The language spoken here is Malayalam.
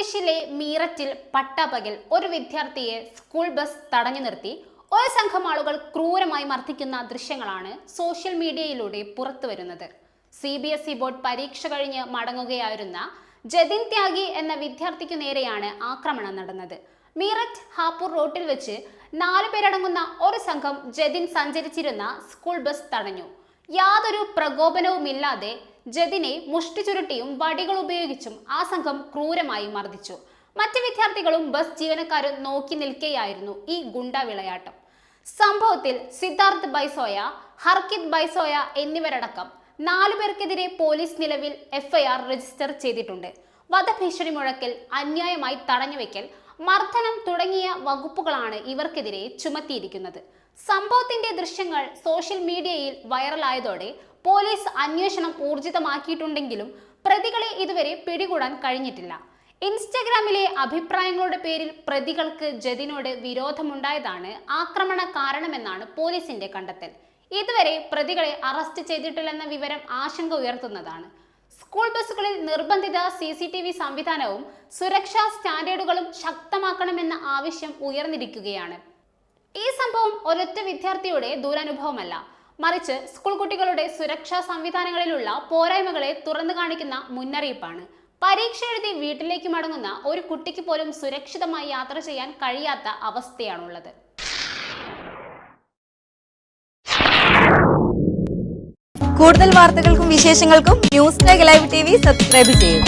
ഉത്തർപ്രദേശിലെ മീററ്റിൽ പട്ടാപകൽ ഒരു വിദ്യാർത്ഥിയെ സ്കൂൾ ബസ് തടഞ്ഞു നിർത്തി ഒരു സംഘം ആളുകൾ ക്രൂരമായി മർദ്ദിക്കുന്ന ദൃശ്യങ്ങളാണ് സോഷ്യൽ മീഡിയയിലൂടെ പുറത്തുവരുന്നത്. CBSE ബോർഡ് പരീക്ഷ കഴിഞ്ഞ് മടങ്ങുകയായിരുന്ന ജതിൻ ത്യാഗി എന്ന വിദ്യാർത്ഥിക്കു നേരെയാണ് ആക്രമണം നടന്നത്. മീററ്റ് ഹാപൂർ റോഡിൽ വെച്ച് 4 പേരടങ്ങുന്ന ഒരു സംഘം ജതിൻ സഞ്ചരിച്ചിരുന്ന സ്കൂൾ ബസ് തടഞ്ഞു. യാതൊരു പ്രകോപനവുമില്ലാതെ ജതിനെ മുഷ്ടി ചുരുട്ടിയും വടികൾ ഉപയോഗിച്ചും ആ സംഘം ക്രൂരമായി മർദ്ദിച്ചു. മറ്റ് വിദ്യാർത്ഥികളും ബസ് ജീവനക്കാരും നോക്കി നിൽക്കെയായിരുന്നു ഈ ഗുണ്ടാ വിളയാട്ടം. സംഭവത്തിൽ സിദ്ധാർത്ഥ് ബൈസോയ, ഹർകിത് ബൈസോയ എന്നിവരടക്കം 4 പേർക്കെതിരെ പോലീസ് നിലവിൽ FIR രജിസ്റ്റർ ചെയ്തിട്ടുണ്ട്. വധഭീഷണി മുഴക്കൽ, അന്യായമായി തടഞ്ഞുവെക്കൽ, മർദ്ദനം തുടങ്ങിയ വകുപ്പുകളാണ് ഇവർക്കെതിരെ ചുമത്തിയിരിക്കുന്നത്. സംഭവത്തിന്റെ ദൃശ്യങ്ങൾ സോഷ്യൽ മീഡിയയിൽ വൈറലായതോടെ പോലീസ് അന്വേഷണം ഊർജിതമാക്കിയിട്ടുണ്ടെങ്കിലും പ്രതികളെ ഇതുവരെ പിടികൂടാൻ കഴിഞ്ഞിട്ടില്ല. ഇൻസ്റ്റഗ്രാമിലെ അഭിപ്രായങ്ങളുടെ പേരിൽ പ്രതികൾക്ക് ജതിനോട് വിരോധമുണ്ടായതാണ് ആക്രമണ കാരണമെന്നാണ് പോലീസിന്റെ കണ്ടെത്തൽ. ഇതുവരെ പ്രതികളെ അറസ്റ്റ് ചെയ്തിട്ടില്ലെന്ന വിവരം ആശങ്ക ഉയർത്തുന്നതാണ്. സ്കൂൾ ബസ്സുകളിൽ നിർബന്ധിത CCTV സംവിധാനവും സുരക്ഷാ സ്റ്റാൻഡേർഡുകളും ശക്തമാക്കണമെന്ന ആവശ്യം ഉയർന്നിരിക്കുകയാണ്. ഈ സംഭവം ഒരൊറ്റ വിദ്യാർത്ഥിയുടെ ദുരനുഭവമല്ല, മറിച്ച് സ്കൂൾ കുട്ടികളുടെ സുരക്ഷാ സംവിധാനങ്ങളിലുള്ള പോരായ്മകളെ തുറന്നു കാണിക്കുന്ന മുന്നറിയിപ്പാണ്. പരീക്ഷ എഴുതി വീട്ടിലേക്ക് മടങ്ങുന്ന ഒരു കുട്ടിക്ക് പോലും സുരക്ഷിതമായി യാത്ര ചെയ്യാൻ കഴിയാത്ത അവസ്ഥയാണുള്ളത്. കൂടുതൽ വാർത്തകൾക്കും വിശേഷങ്ങൾക്കും ന്യൂസ് ടൈഗ് ലൈവ് TV സബ്സ്ക്രൈബ് ചെയ്യൂ.